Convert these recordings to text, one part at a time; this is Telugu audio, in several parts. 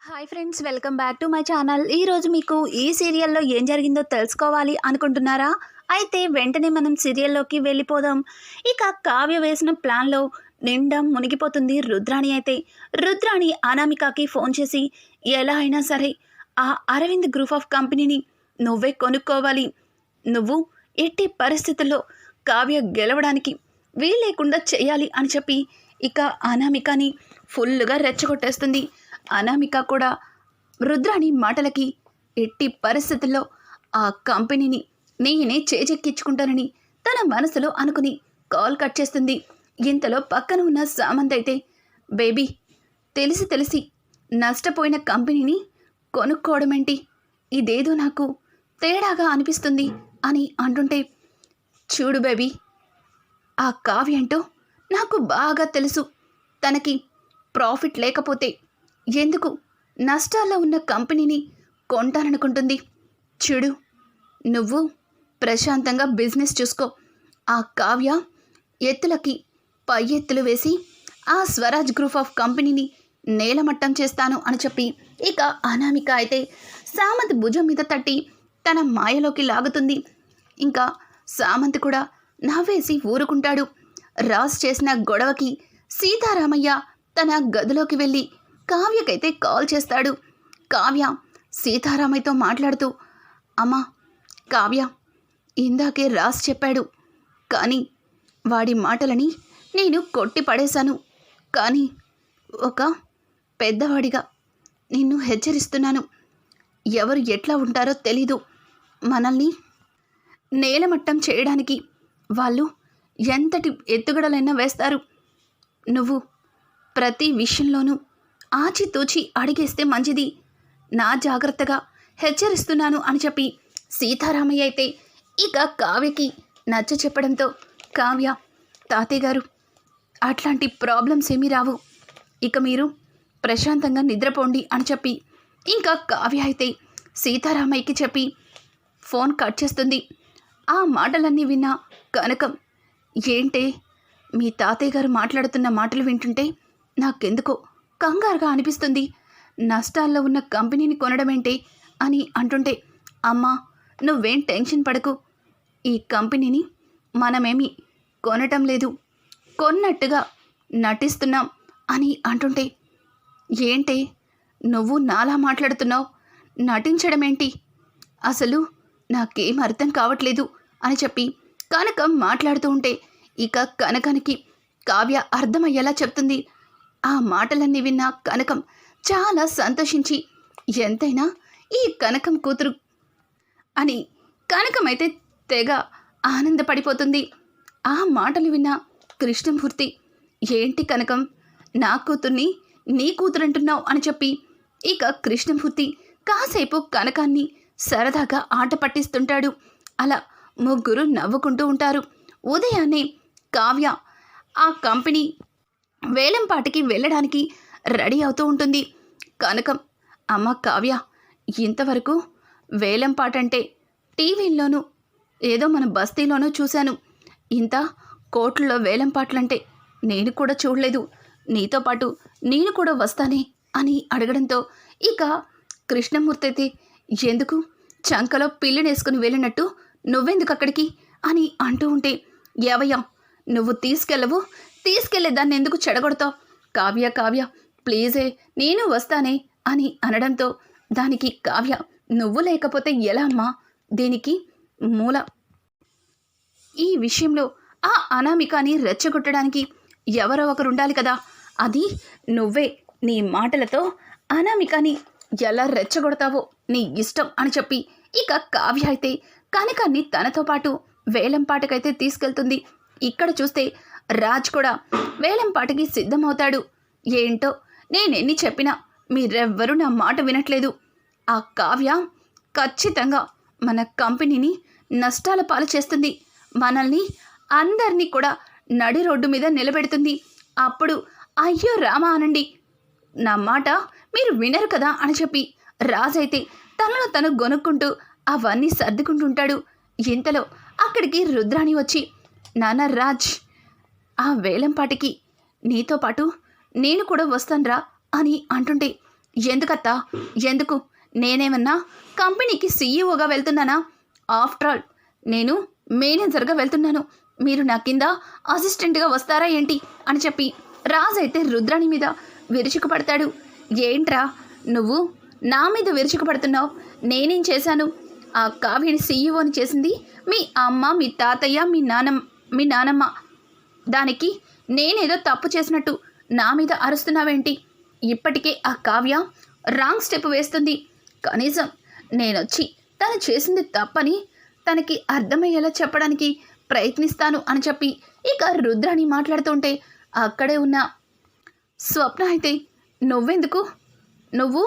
Hi friends, welcome back to my channel. ఈరోజు మీకు ఈ సీరియల్లో ఏం జరిగిందో తెలుసుకోవాలి అనుకుంటున్నారా? అయితే వెంటనే మనం సీరియల్లోకి వెళ్ళిపోదాం. ఇక కావ్య వేసిన ప్లాన్లో నిండా మునిగిపోతుంది రుద్రాణి. అయితే రుద్రాణి అనామికకి ఫోన్ చేసి ఎలా అయినా సరే ఆ అరవింద్ గ్రూప్ ఆఫ్ కంపెనీని నువ్వే కొనుక్కోవాలి, నువ్వు ఎట్టి పరిస్థితుల్లో కావ్య గెలవడానికి వీలేకుండా చేయాలి అని చెప్పి ఇక అనామికని ఫుల్గా రెచ్చగొట్టేస్తుంది. అనామిక కూడా రుద్రాణి మాటలకి ఎట్టి పరిస్థితుల్లో ఆ కంపెనీని నేనే చేజెక్కించుకుంటానని తన మనసులో అనుకుని కాల్ కట్ చేస్తుంది. ఇంతలో పక్కన ఉన్న సామంత్ అయితే, బేబీ, తెలిసి నష్టపోయిన కంపెనీని కొనుక్కోవడమేంటి, ఇదేదో నాకు తేడాగా అనిపిస్తుంది అని అంటుంటే, చూడు బేబీ, ఆ కావ్య ఏంటో నాకు బాగా తెలుసు. తనకి ప్రాఫిట్ లేకపోతే ఎందుకు నష్టాల్లో ఉన్న కంపెనీని కొంటాననుకుంటుంది. చూడు, నువ్వు ప్రశాంతంగా బిజినెస్ చూసుకో. ఆ కావ్య ఎత్తులకి పై ఎత్తులు వేసి ఆ స్వరాజ్ గ్రూప్ ఆఫ్ కంపెనీని నేలమట్టం చేస్తాను అని చెప్పి ఇక అనామిక అయితే సామంత్ భుజం మీద తట్టి తన మాయలోకి లాగుతుంది. ఇంకా సామంత్ కూడా నవ్వేసి ఊరుకుంటాడు. రాజ్ చేసిన గొడవకి సీతారామయ్య తన గదిలోకి వెళ్ళి కావ్యకైతే కాల్ చేస్తాడు. కావ్య సీతారామయ్యతో మాట్లాడుతూ, అమ్మా కావ్య, ఇందాకే రాజ్ చెప్పాడు, కానీ వాడి మాటలని నేను కొట్టి పడేశాను. కానీ ఒక పెద్దవాడిగా నిన్ను హెచ్చరిస్తున్నాను. ఎవరు ఎట్లా ఉంటారో తెలీదు. మనల్ని నేలమట్టం చేయడానికి వాళ్ళు ఎంతటి ఎత్తుగడలైనా వేస్తారు. నువ్వు ప్రతి విషయంలోనూ ఆచితూచి అడిగేస్తే మంచిది. నా జాగ్రత్తగా హెచ్చరిస్తున్నాను అని చెప్పి సీతారామయ్య అయితే ఇక కావ్యకి నచ్చ చెప్పడంతో, కావ్య, తాతయ్య గారు, అట్లాంటి ప్రాబ్లమ్స్ ఏమీ రావు, ఇక మీరు ప్రశాంతంగా నిద్రపోండి అని చెప్పి ఇంకా కావ్య అయితే సీతారామయ్యకి చెప్పి ఫోన్ కట్ చేస్తుంది. ఆ మాటలన్నీ విన్న కనకం, ఏంటే, మీ తాతయ్య గారు మాట్లాడుతున్న మాటలు వింటుంటే నాకెందుకో కంగారుగా అనిపిస్తుంది. నష్టాల్లో ఉన్న కంపెనీని కొనడమేంటే అని అంటుంటే, అమ్మా నువ్వేం టెన్షన్ పడకు, ఈ కంపెనీని మనమేమి కొనటం లేదు, కొన్నట్టుగా నటిస్తున్నాం అని అంటుంటే, ఏంటే నువ్వు నాలా మాట్లాడుతున్నావు, నటించడమేంటి, అసలు నాకేం అర్థం కావట్లేదు అని చెప్పి కనకం మాట్లాడుతూ ఉంటే ఇక కనకానికి కావ్య అర్థమయ్యేలా చెప్తుంది. ఆ మాటలన్నీ విన్న కనకం చాలా సంతోషించి, ఎంతైనా ఈ కనకం కూతురు అని కనకమైతే తెగ ఆనందపడిపోతుంది. ఆ మాటలు విన్న కృష్ణమూర్తి, ఏంటి కనకం, నా కూతుర్ని నీ కూతురంటున్నావు అని చెప్పి ఇక కృష్ణమూర్తి కాసేపు కనకాన్ని సరదాగా ఆట పట్టిస్తుంటాడు. అలా ముగ్గురు నవ్వుకుంటూ ఉంటారు. ఉదయాన్నే కావ్య ఆ కంపెనీ వేలంపాటికి వెళ్ళడానికి రెడీ అవుతూ ఉంటుంది. కనకం, అమ్మ కావ్య, ఇంతవరకు వేలంపాటంటే టీవీల్లోనూ ఏదో మన బస్తీలోనూ చూశాను, ఇంత కోట్లలో వేలంపాట్లంటే నేను కూడా చూడలేదు, నీతో పాటు నేను కూడా వస్తానే అని అడగడంతో ఇక కృష్ణమూర్తి అయితే, ఎందుకు చంకలో పిల్లినేసుకుని వెళ్ళినట్టు నువ్వెందుకు అక్కడికి అని అంటూ ఉంటే, ఏవయ్యా నువ్వు తీసుకెళ్లేదాన్ని ఎందుకు చెడగొడతావు, కావ్య కావ్య ప్లీజే నేను వస్తానే అని అనడంతో దానికి కావ్య, నువ్వు లేకపోతే ఎలా అమ్మా, దీనికి మూల, ఈ విషయంలో ఆ అనామికని రెచ్చగొట్టడానికి ఎవరో ఒకరు ఉండాలి కదా, అది నువ్వే, నీ మాటలతో అనామికని ఎలా రెచ్చగొడతావో నీ ఇష్టం అని చెప్పి ఇక కావ్య అయితే కనకాన్ని తనతో పాటు వేలంపాటకైతే తీసుకెళ్తుంది. ఇక్కడ చూస్తే రాజ్ కూడా వేలంపాటకి సిద్ధమవుతాడు. ఏంటో నేనెన్ని చెప్పినా మీరెవ్వరూ నా మాట వినట్లేదు. ఆ కావ్య ఖచ్చితంగా మన కంపెనీని నష్టాల పాలు చేస్తుంది, మనల్ని అందరినీ కూడా నడి రోడ్డు మీద నిలబెడుతుంది. అప్పుడు అయ్యో రామా అనండి, నా మాట మీరు వినరు కదా అని చెప్పి రాజ్ అయితే తనలో తను గొనుక్కుంటూ అవన్నీ సర్దుకుంటుంటాడు. ఇంతలో అక్కడికి రుద్రాణి వచ్చి, నాన్న రాజ్, ఆ వేలంపాటికి నీతో పాటు నేను కూడా వస్తాన్రా అని అంటుంటే, ఎందుకత్తా? ఎందుకు? నేనేమన్నా కంపెనీకి సీఈఓగా వెళ్తున్నానా? ఆఫ్టర్ ఆల్ నేను మేనేజర్గా వెళ్తున్నాను. మీరు నా కింద అసిస్టెంట్గా వస్తారా ఏంటి అని చెప్పి రాజ్ అయితే రుద్రాణి మీద విరుచుకుపడతాడు. ఏంట్రా నువ్వు నా మీద విరుచుకుపడుతున్నావు? నేనేం చేశాను? ఆ కావ్యని సీఈఓని చేసింది మీ అమ్మ, మీ తాతయ్య, మీ నానమ్మ. దానికి నేనేదో తప్పు చేసినట్టు నా మీద అరుస్తున్నావేంటి? ఇప్పటికే ఆ కావ్య రాంగ్ స్టెప్ వేస్తుంది. కనీసం నేనొచ్చి తను చేసింది తప్పని తనకి అర్థమయ్యేలా చెప్పడానికి ప్రయత్నిస్తాను అని చెప్పి ఇక రుద్రాణి మాట్లాడుతుంటే అక్కడే ఉన్న స్వప్న అయితే నువ్వెందుకు? నువ్వు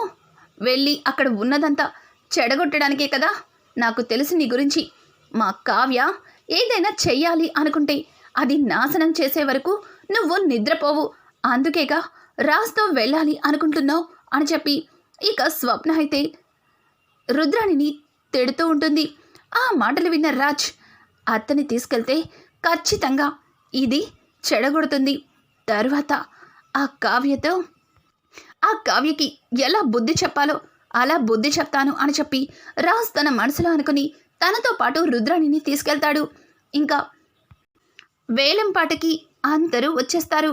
వెళ్ళి అక్కడ ఉన్నదంతా చెడగొట్టడానికే కదా. నాకు తెలిసి నీ గురించి. మా కావ్య ఏదైనా చెయ్యాలి అనుకుంటే అది నాశనం చేసే వరకు నువ్వు నిద్రపోవు. అందుకేగా రాజ్తో వెళ్ళాలి అనుకుంటున్నావు అని చెప్పి ఇక స్వప్న అయితే రుద్రాణిని తిడుతూ ఉంటుంది. ఆ మాటలు విన్న రాజ్ అత్తని తీసుకెళ్తే ఖచ్చితంగా ఇది చెడగొడుతుంది. తరువాత ఆ కావ్యకి ఎలా బుద్ధి చెప్పాలో అలా బుద్ధి చెప్తాను అని చెప్పి రాజ్ తన మనసులో అనుకుని తనతో పాటు రుద్రాణిని తీసుకెళ్తాడు. ఇంకా వేలంపాటకి అందరూ వచ్చేస్తారు.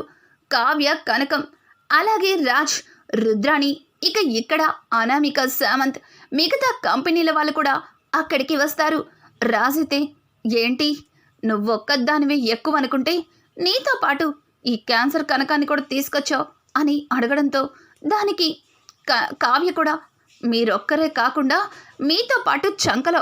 కావ్య, కనకం, అలాగే రాజ్, రుద్రాణి, ఇక ఇక్కడ అనామిక, సామంత్, మిగతా కంపెనీల వాళ్ళు కూడా అక్కడికి వస్తారు. రాజ్ అయితే ఏంటి నువ్వొక్కదానివే ఎక్కువ అనుకుంటే నీతో పాటు ఈ క్యాన్సర్ కనకాన్ని కూడా తీసుకొచ్చావు అని అడగడంతో దానికి కావ్య కూడా మీరొక్కరే కాకుండా మీతో పాటు చంకలో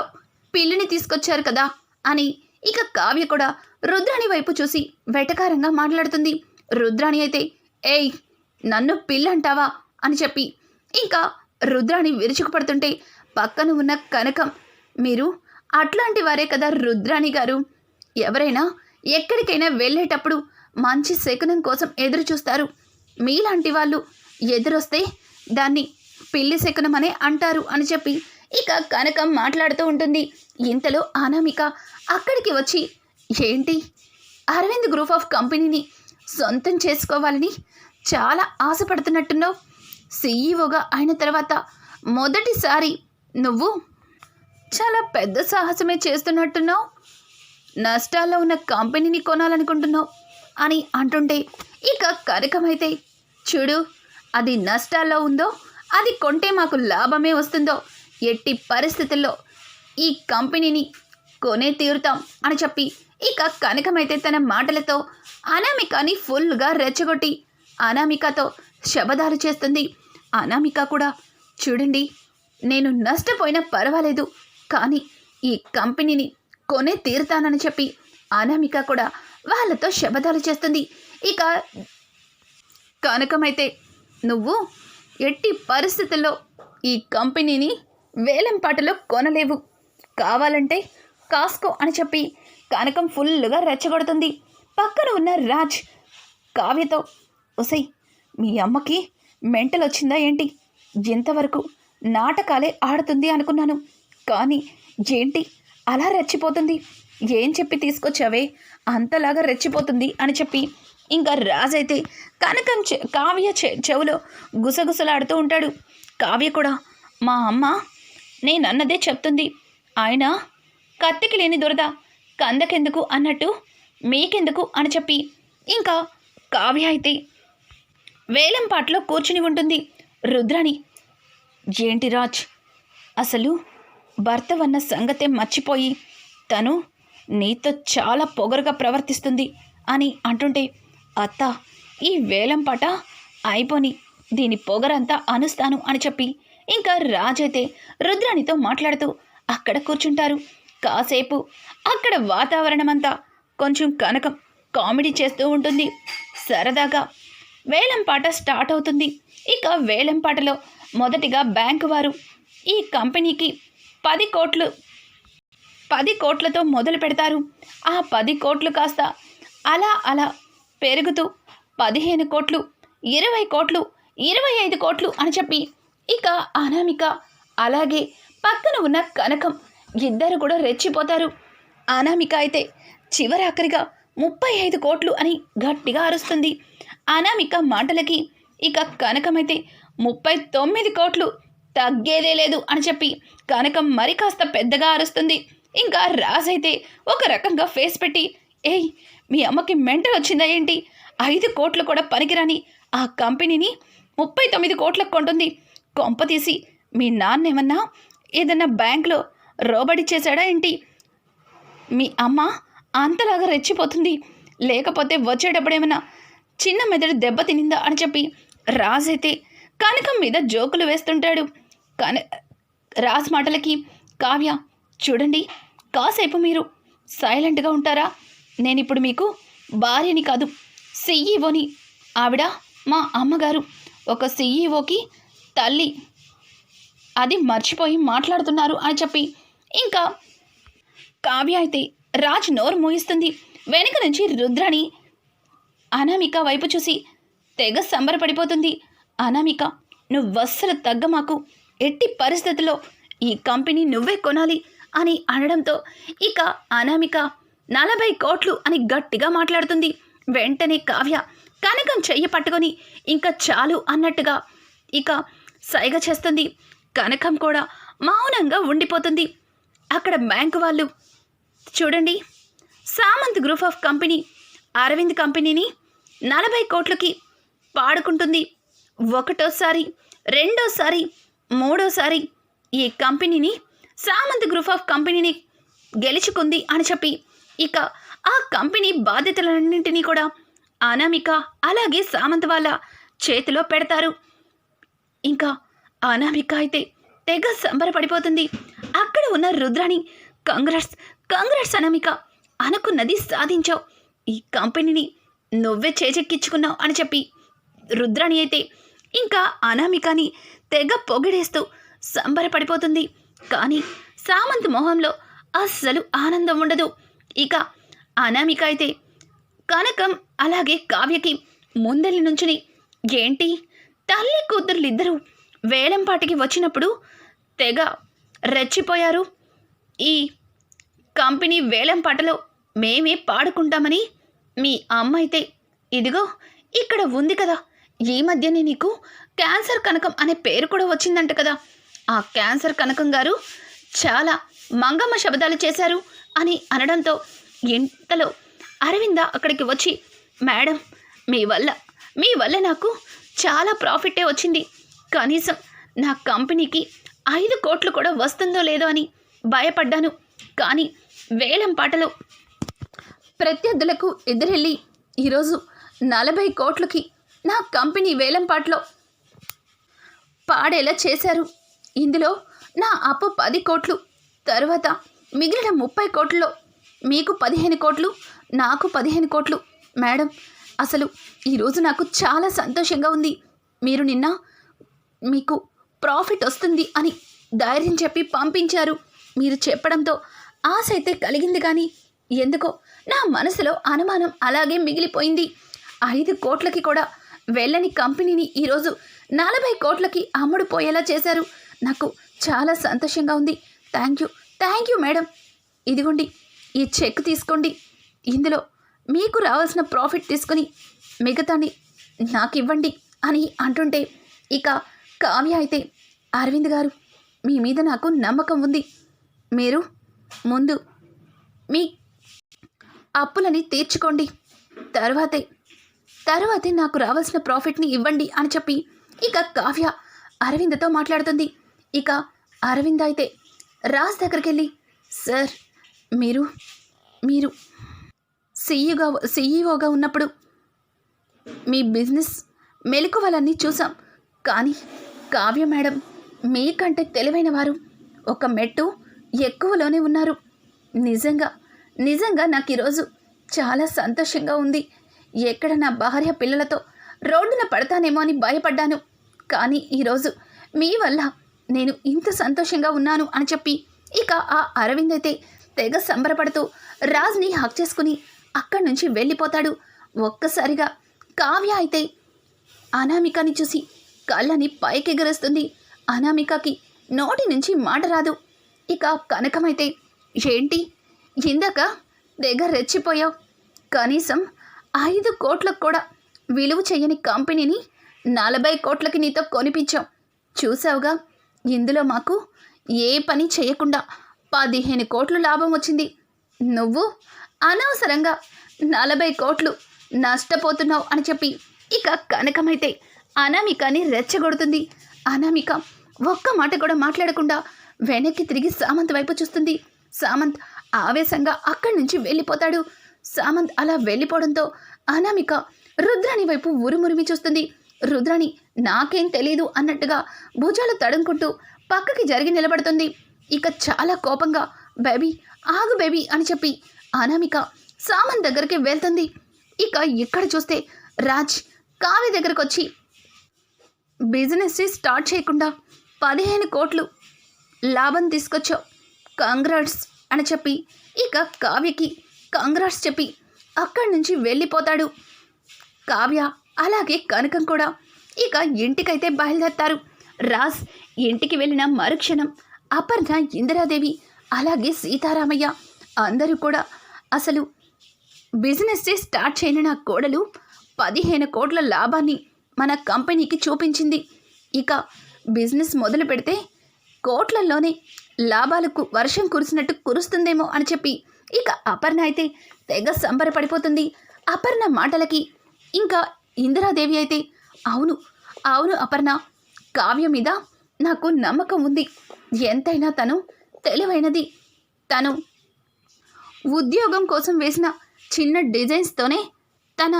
పిల్లిని తీసుకొచ్చారు కదా అని ఇక కావ్య కూడా రుద్రాణి వైపు చూసి వెటకారంగా మాట్లాడుతుంది. రుద్రాణి అయితే ఏయ్ నన్ను పిల్లంటావా అని చెప్పి ఇంకా రుద్రాణి విరుచుకుపడుతుంటే పక్కన ఉన్న కనకం మీరు అట్లాంటి వారే కదా రుద్రాణి గారు. ఎవరైనా ఎక్కడికైనా వెళ్ళేటప్పుడు మంచి శకునం కోసం ఎదురు చూస్తారు. మీలాంటి వాళ్ళు ఎదురొస్తే దాన్ని పిల్లి శకునం అనే అంటారు అని చెప్పి ఇక కనకం మాట్లాడుతూ ఉంటుంది. ఇంతలో అనామిక అక్కడికి వచ్చి ఏంటి అరవింద్ గ్రూప్ ఆఫ్ కంపెనీని సొంతం చేసుకోవాలని చాలా ఆశపడుతున్నట్టున్నావు. సీఈఓగా అయిన తర్వాత మొదటిసారి నువ్వు చాలా పెద్ద సాహసమే చేస్తున్నట్టున్నావు. నష్టాల్లో ఉన్న కంపెనీని కొనాలనుకుంటున్నావు అని అంటుంటే ఇక కనకమైతే చూడు అది నష్టాల్లో ఉందో అది కొంటే మాకు లాభమే వస్తుందో ఎట్టి పరిస్థితుల్లో ఈ కంపెనీని కొనే తీరుతాం అని చెప్పి ఇక కనకమైతే తన మాటలతో అనామికని ఫుల్గా రెచ్చగొట్టి అనామికతో శబదాలు చేస్తుంది. అనామిక కూడా చూడండి నేను నష్టపోయినా పర్వాలేదు కానీ ఈ కంపెనీని కొనే తీరుతానని చెప్పి అనామిక కూడా వాళ్ళతో శబదాలు చేస్తుంది. ఇక కనకమైతే నువ్వు ఎట్టి పరిస్థితుల్లో ఈ కంపెనీని వేలంపాటలో కొనలేవు, కావాలంటే కాస్కో అని చెప్పి కనకం ఫుల్గా రెచ్చగొడుతుంది. పక్కన ఉన్న రాజ్ కావ్యతో ఒసై మీ అమ్మకి మెంటల్ వచ్చిందా ఏంటి? ఇంతవరకు నాటకాలే ఆడుతుంది అనుకున్నాను కానీ ఏంటి అలా రెచ్చిపోతుంది? ఏం చెప్పి తీసుకొచ్చావే అంతలాగా రెచ్చిపోతుంది అని చెప్పి ఇంకా రాజ్ అయితే కనకం కావ్య చెవులో గుసగుసలాడుతూ ఉంటాడు. కావ్య కూడా మా అమ్మ నేనన్నదే చెప్తుంది. ఆయన కత్తికి లేని దురద కందకెందుకు అన్నట్టు మీకెందుకు అని చెప్పి ఇంకా కావ్య అయితే వేలంపాట్లో కూర్చుని ఉంటుంది. రుద్రాణి ఏంటి రాజ్ అసలు భర్తవన్న సంగతే మర్చిపోయి తను నీతో చాలా పొగరుగా ప్రవర్తిస్తుంది అని అంటుంటే అత్త ఈ వేలంపాట అయిపోని దీని పొగరంతా అనుస్తాను అని చెప్పి ఇంకా రాజైతే రుద్రాణితో మాట్లాడుతూ అక్కడ కూర్చుంటారు. కాసేపు అక్కడ వాతావరణం అంతా కొంచెం కనకం కామెడీ చేస్తూ ఉంటుంది. సరదాగా వేలంపాట స్టార్ట్ అవుతుంది. ఇక వేలంపాటలో మొదటిగా బ్యాంకు వారు ఈ కంపెనీకి 10 కోట్లతో మొదలు పెడతారు. ఆ 10 కోట్లు కాస్త అలా అలా పెరుగుతూ 15 కోట్లు, 20 కోట్లు, 25 కోట్లు అని చెప్పి ఇక అనామిక అలాగే పక్కన ఉన్న కనకం ఇద్దరు కూడా రెచ్చిపోతారు. అనామిక అయితే చివరాఖరిగా 35 కోట్లు అని గట్టిగా అరుస్తుంది. అనామిక మాటలకి ఇక కనకమైతే 39 కోట్లు తగ్గేదే లేదు అని చెప్పి కనకం మరి కాస్త పెద్దగా అరుస్తుంది. ఇంకా రాజైతే ఒక రకంగా ఫేస్ పెట్టి, ఏయ్ మీ అమ్మకి మెంటల్ వచ్చిందా ఏంటి? 5 కోట్లు కూడా పనికిరాని ఆ కంపెనీని 39 కోట్లకు కొంటుంది. కొంపతీసి మీ నాన్నేమన్నా ఏదన్నా బ్యాంకులో రోబడి చేశాడా ఏంటి? మీ అమ్మ అంతలాగా రెచ్చిపోతుంది, లేకపోతే వచ్చేటప్పుడు ఏమన్నా చిన్న మెదడు దెబ్బ తినిందా అని చెప్పి రాజైతే కనకం మీద జోకులు వేస్తుంటాడు. రాజ్ మాటలకి కావ్య, చూడండి కాసేపు మీరు సైలెంట్గా ఉంటారా? నేను ఇప్పుడు మీకు భార్యని కాదు, సీఈఓని. ఆవిడ మా అమ్మగారు. ఒక సీఈఓకి తల్లి, అది మర్చిపోయి మాట్లాడుతున్నారు అని చెప్పి ఇంకా కావ్య అయితే రాజ్ నోరు మూయిస్తుంది. వెనుక నుంచి రుద్రాణి అనామిక వైపు చూసి తెగ సంబరపడిపోతుంది. అనామిక, నువ్వస్సలు తగ్గ, మాకు ఎట్టి పరిస్థితుల్లో ఈ కంపెనీ నువ్వే కొనాలి అని అనడంతో ఇక అనామిక 40 కోట్లు అని గట్టిగా మాట్లాడుతుంది. వెంటనే కావ్య కనకం చెయ్యి పట్టుకొని ఇంకా చాలు అన్నట్టుగా ఇక సైగ చేస్తుంది. కనకం కూడా మౌనంగా ఉండిపోతుంది. అక్కడ బ్యాంకు వాళ్ళు, చూడండి Samant group of company Arvind కంపెనీని 40 కోట్లకి పాడుకుంటుంది. ఒకటోసారి, రెండోసారి, మూడోసారి ఈ కంపెనీని సామంత్ గ్రూప్ ఆఫ్ కంపెనీని గెలుచుకుంది అని చెప్పి ఇక ఆ కంపెనీ బాధ్యతలన్నింటినీ కూడా అనామిక అలాగే సామంత్ వాళ్ళ చేతిలో పెడతారు. ఇంకా అనామిక అయితే తెగ సంబరపడిపోతుంది. అక్కడ ఉన్న రుద్రాణి, కంగ్రాట్స్ అనామిక, అనుకున్నది సాధించావు, ఈ కంపెనీని నువ్వే చేజెక్కించుకున్నావు అని చెప్పి రుద్రాణి అయితే ఇంకా అనామికని తెగ పొగిడేస్తూ సంబరపడిపోతుంది. కానీ సామంత్ మొహంలో అస్సలు ఆనందం ఉండదు. ఇక అనామిక అయితే కనకం అలాగే కావ్యకి ముందరి నుంచుని, ఏంటి తల్లి కూతుర్లిద్దరూ వేలంపాటికి వచ్చినప్పుడు తెగ రెచ్చిపోయారు, ఈ కంపెనీ వేలంపాటలో మేమే పాడుకుంటామని మీ అమ్మ అయితే ఇదిగో ఇక్కడ ఉంది కదా, ఈ మధ్యనే నీకు క్యాన్సర్ కనకం అనే పేరు కూడా వచ్చిందంట కదా, ఆ క్యాన్సర్ కనకం గారు చాలా మంగమ్మ శబ్దాలు చేశారు అని అనడంతో ఇంతలో అరవింద అక్కడికి వచ్చి, మేడం మీ వల్ల నాకు చాలా ప్రాఫిటే వచ్చింది, కనీసం నా కంపెనీకి 5 కోట్లు కూడా వస్తుందో లేదో అని భయపడ్డాను, కానీ వేలం పాటలో ప్రత్యర్థులకు ఎదురెళ్ళి ఈరోజు 40 కోట్లకి నా కంపెనీ వేలం పాటలో పాడేలా చేశారు. ఇందులో నా అప్పు 10 కోట్లు, తర్వాత మిగిలిన 30 కోట్లలో మీకు 15 కోట్లు, నాకు 15 కోట్లు. మేడం, అసలు ఈరోజు నాకు చాలా సంతోషంగా ఉంది. మీరు నిన్న మీకు ప్రాఫిట్ వస్తుంది అని ధైర్యం చెప్పి పంపించారు. మీరు చెప్పడంతో ఆశ అయితే కలిగింది, కానీ ఎందుకో నా మనసులో అనుమానం అలాగే మిగిలిపోయింది. 5 కోట్లకి కూడా వెళ్ళని కంపెనీని ఈరోజు 40 కోట్లకి అమ్ముడు పోయేలా చేశారు. నాకు చాలా సంతోషంగా ఉంది. Thank you madam. ఇదిగోండి ఈ చెక్ తీసుకోండి, ఇందులో మీకు రావాల్సిన ప్రాఫిట్ తీసుకొని మిగతాని నాకు ఇవ్వండి అని అంటుంటే ఇక కావ్య అయితే, అరవింద్ గారు, మీ మీద నాకు నమ్మకం ఉంది, మీరు ముందు మీ అప్పులని తీర్చుకోండి, తర్వాతే నాకు రావాల్సిన ప్రాఫిట్ని ఇవ్వండి అని చెప్పి ఇక కావ్య అరవింద్తో మాట్లాడుతుంది. ఇక అరవింద్ అయితే రాజ్ దగ్గరికి వెళ్ళి, సార్, మీరు సీఈఓగా ఉన్నప్పుడు మీ బిజినెస్ మెలకువలన్నీ చూసాం, కానీ కావ్య మేడం మీకంటే తెలివైన వారు, ఒక మెట్టు ఎక్కువలోనే ఉన్నారు. నిజంగా నాకు ఈరోజు చాలా సంతోషంగా ఉంది. ఎక్కడ నా భార్య పిల్లలతో రోడ్డున పడతానేమో అని భయపడ్డాను, కానీ ఈరోజు మీ వల్ల నేను ఇంత సంతోషంగా ఉన్నాను అని చెప్పి ఇక ఆ అరవింద్ అయితే తెగ సంబరపడుతూ రాజ్ని హక్ చేసుకుని అక్కడి నుంచి వెళ్ళిపోతాడు. ఒక్కసారిగా కావ్య అయితే అనామికని చూసి కళ్ళని పైకెగరేస్తుంది. అనామికకి నోటి నుంచి మాట రాదు. ఇక కనకమైతే, ఏంటి ఇందాక దగ్గర రెచ్చిపోయావు, కనీసం 5 కోట్లకు కూడా విలువ చేయని కంపెనీని 40 కోట్లకి నీతో కొనిపించాం. చూసావుగా, ఇందులో మాకు ఏ పని చేయకుండా 15 కోట్లు లాభం వచ్చింది. నువ్వు అనవసరంగా 40 కోట్లు నష్టపోతున్నావు అని చెప్పి ఇక కనకమైతే అనామికని రెచ్చగొడుతుంది. అనామిక ఒక్క మాట కూడా మాట్లాడకుండా వెనక్కి తిరిగి సామంత్ వైపు చూస్తుంది. సామంత్ ఆవేశంగా అక్కడి నుంచి వెళ్ళిపోతాడు. సామంత్ అలా వెళ్ళిపోవడంతో అనామిక రుద్రాణి వైపు ఉరుమురిమి చూస్తుంది. రుద్రాణి నాకేం తెలీదు అన్నట్టుగా భుజాలు తడుముకుంటూ పక్కకి జరిగి నిలబడుతుంది. ఇక చాలా కోపంగా బేబీ ఆగు బేబీ అని చెప్పి అనామిక సామంత్ దగ్గరికి వెళ్తుంది. ఇక ఇక్కడ చూస్తే రాజ్ కావ్య దగ్గరకు వచ్చి బిజినెస్ స్టార్ట్ చేయకుండా 15 కోట్లు లాభం తీసుకొచ్చావు, కంగ్రాట్స్ అని చెప్పి ఇక కావ్యకి కంగ్రాట్స్ చెప్పి అక్కడి నుంచి వెళ్ళిపోతాడు. కావ్య అలాగే కనకం కూడా ఇక ఇంటికైతే బయలుదేరతారు. రాజ్ ఇంటికి వెళ్ళిన మరుక్షణం అపర్ణ, ఇందిరాదేవి అలాగే సీతారామయ్య అందరూ కూడా అసలు బిజినెస్ స్టార్ట్ చేయని నా కోడలు 15 కోట్ల లాభాన్ని మన కంపెనీకి చూపించింది. ఇక బిజినెస్ మొదలు పెడితే కోట్లలోనే లాభాలకు వర్షం కురిసినట్టు కురుస్తుందేమో అని చెప్పి ఇక అపర్ణ అయితే తెగ సంబరపడిపోతుంది. అపర్ణ మాటలకి ఇంకా ఇందిరాదేవి అయితే అవును అవును అపర్ణ, కావ్య మీద నాకు నమ్మకం ఉంది. ఎంతైనా తను తెలివైనది. తను ఉద్యోగం కోసం వేసిన చిన్న డిజైన్స్తోనే తన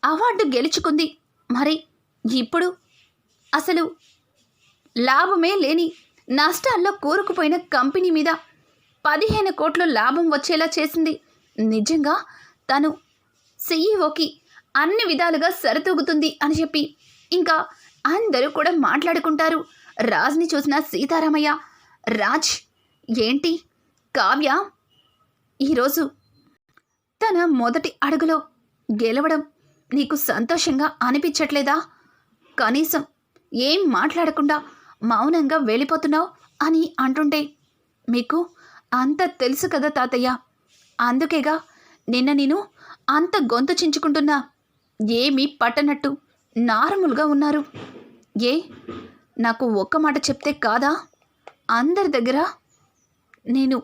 అవార్డు గెలుచుకుంది. మరి ఇప్పుడు అసలు లాభమే లేని నష్టాల్లో కూరుకుపోయిన కంపెనీ మీద 15 కోట్ల లాభం వచ్చేలా చేసింది. నిజంగా తను సీఈఓకి అన్ని విధాలుగా సరితూగుతుంది అని చెప్పి ఇంకా అందరూ కూడా మాట్లాడుకుంటారు. రాజ్ని చూసిన సీతారామయ్య, రాజ్ ఏంటి కావ్య ఈరోజు తన మొదటి అడుగులో గెలవడం నీకు సంతోషంగా అనిపించట్లేదా? కనీసం ఏం మాట్లాడకుండా మౌనంగా వెళ్ళిపోతున్నావు అని అంటుంటే, మీకు అంత తెలుసు కదా తాతయ్య, అందుకేగా నిన్న నేను అంత గొంతు చించుకుంటున్నా. ఏమీ పట్టనట్టు నార్మల్గా ఉన్నారు. ఏ నాకు ఒక్క మాట చెప్తే కాదా? అందరి దగ్గర నేను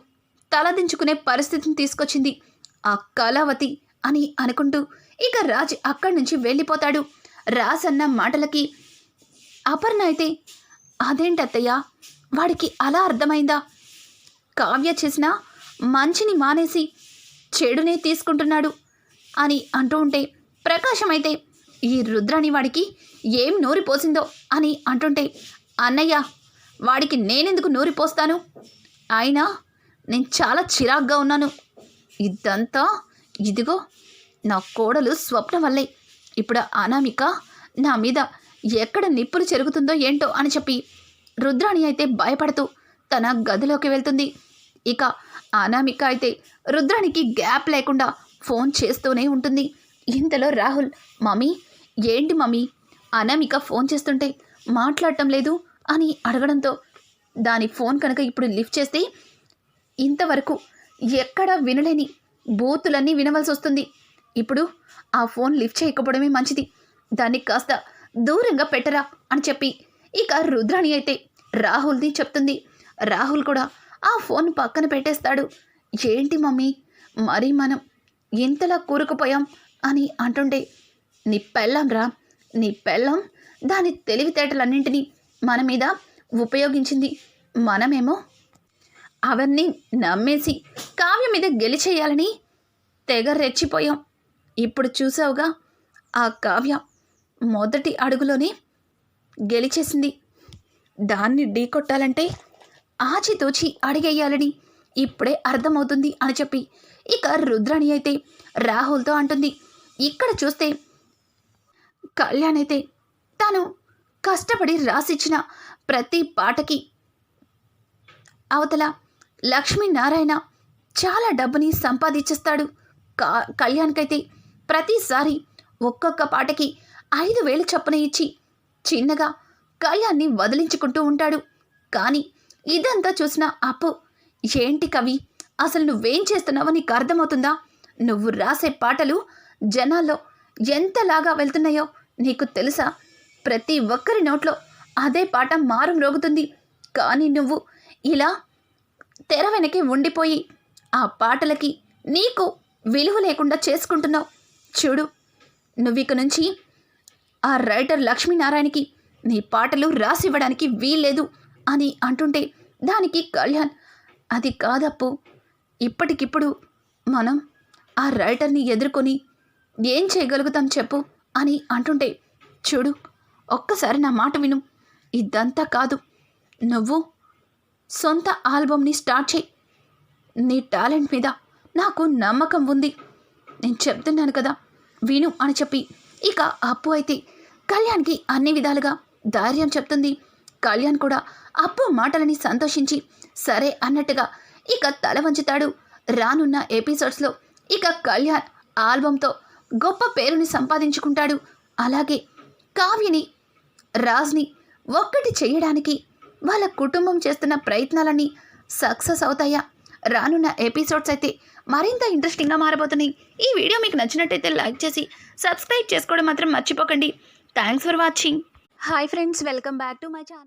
తలదించుకునే పరిస్థితిని తీసుకొచ్చింది ఆ కళావతి అని అనుకుంటూ ఇక రాజ్ అక్కడి నుంచి వెళ్ళిపోతాడు. రాజ్ అన్న మాటలకి అపర్ణ అయితే అదేంటత్తయ్య, వాడికి అలా అర్థమైందా? కావ్య చేసిన మంచిని మానేసి చెడునే తీసుకుంటున్నాడు అని అంటూ ఉంటే, ప్రకాశం అయితే ఈ రుద్రాణి వాడికి ఏం నూరిపోసిందో అని అంటుంటే, అన్నయ్య వాడికి నేనెందుకు నూరిపోస్తాను? అయినా నేను చాలా చిరాగ్గా ఉన్నాను. ఇదంతా ఇదిగో నా కోడలు స్వప్న వల్లే. ఇప్పుడు అనామిక నా మీద ఎక్కడ నిప్పులు చెరుగుతుందో ఏంటో అని చెప్పి రుద్రాణి అయితే భయపడుతూ తన గదిలోకి వెళ్తుంది. ఇక అనామిక అయితే రుద్రాణికి గ్యాప్ లేకుండా ఫోన్ చేస్తూనే ఉంటుంది. ఇంతలో రాహుల్, మమ్మీ ఏంటి మమ్మీ అనామిక ఫోన్ చేస్తుంటే మాట్లాడటం లేదు అని అడగడంతో, దాని ఫోన్ కనుక ఇప్పుడు లిఫ్ట్ చేస్తే ఇంతవరకు ఎక్కడ వినలేని బూతులన్నీ వినవలసి వస్తుంది. ఇప్పుడు ఆ ఫోన్ లిఫ్ట్ చేయకపోవడమే మంచిది, దాన్ని కాస్త దూరంగా పెట్టరా అని చెప్పి ఇక రుద్రాణి అయితే రాహుల్ని చెప్తుంది. రాహుల్ కూడా ఆ ఫోన్ పక్కన పెట్టేస్తాడు. ఏంటి మమ్మీ మరి మనం ఇంతలా కూరుకుపోయాం అని అంటుంటే, నీ పెళ్ళం రా, నీ పెళ్ళం దాని తెలివితేటలన్నింటినీ మన మీద ఉపయోగించింది. మనమేమో అవన్నీ నమ్మేసి కావ్య మీద గెలిచేయాలని తెగ రెచ్చిపోయాం. ఇప్పుడు చూసావుగా, ఆ కావ్య మొదటి అడుగులోనే గెలిచేసింది. దాన్ని ఢీకొట్టాలంటే ఆచితూచి అడిగేయాలని ఇప్పుడే అర్థమవుతుంది అని చెప్పి ఇక రుద్రాణి అయితే రాహుల్తో అంటుంది. ఇక్కడ చూస్తే కళ్యాణ్ అయితే తాను కష్టపడి రాసిచ్చిన ప్రతి పాటకి అవతల లక్ష్మీనారాయణ చాలా డబ్బుని సంపాదించేస్తాడు. కళ్యాణ్కైతే ప్రతిసారి ఒక్కొక్క పాటకి 5,000 చొప్పున ఇచ్చి చిన్నగా కళ్యాణ్ని వదిలించుకుంటూ ఉంటాడు. కానీ ఇదంతా చూసిన అప్పు, ఏంటి కవి, అసలు నువ్వేం చేస్తున్నావో నీకు అర్థమవుతుందా? నువ్వు రాసే పాటలు జనాల్లో ఎంతలాగా వెళ్తున్నాయో నీకు తెలుసా? ప్రతి ఒక్కరి నోట్లో అదే పాట మారం రోగుతుంది. కానీ నువ్వు ఇలా తెర వెనకే ఉండిపోయి ఆ పాటలకి నీకు విలువ లేకుండా చేసుకుంటున్నావు. చూడు, నువ్విక నుంచి ఆ రైటర్ లక్ష్మీనారాయణకి నీ పాటలు రాసివ్వడానికి వీల్లేదు అని అంటుంటే దానికి కళ్యాణ్, అది కాదప్పు, ఇప్పటికిప్పుడు మనం ఆ రైటర్ని ఎదుర్కొని ఏం చేయగలుగుతాం చెప్పు అని అంటుంటే, చూడు ఒక్కసారి నా మాట విను, ఇదంతా కాదు, నువ్వు సొంత ఆల్బమ్ని స్టార్ట్ చేయి. నీ టాలెంట్ మీద నాకు నమ్మకం ఉంది, నేను చెప్తున్నాను కదా విను అని చెప్పి ఇక అప్పు అయితే కళ్యాణ్కి అన్ని విధాలుగా ధైర్యం చెప్తుంది. కళ్యాణ్ కూడా అప్పు మాటలని సంతోషించి సరే అన్నట్టుగా ఇక తల వంచుతాడు. రానున్న ఎపిసోడ్స్లో ఇక కళ్యాణ్ ఆల్బంతో గొప్ప పేరుని సంపాదించుకుంటాడు. అలాగే కావ్యని రాజ్ని ఒక్కటి చేయడానికి వాళ్ళ కుటుంబం చేస్తున్న ప్రయత్నాలన్నీ సక్సెస్ అవుతాయా? రానున్న ఎపిసోడ్స్ అయితే మరింత ఇంట్రెస్టింగ్గా మారబోతున్నాయి. ఈ వీడియో మీకు నచ్చినట్టయితే లైక్ చేసి సబ్స్క్రైబ్ చేసుకోవడం మాత్రం మర్చిపోకండి. Thanks for watching. Hi friends, welcome back to my channel.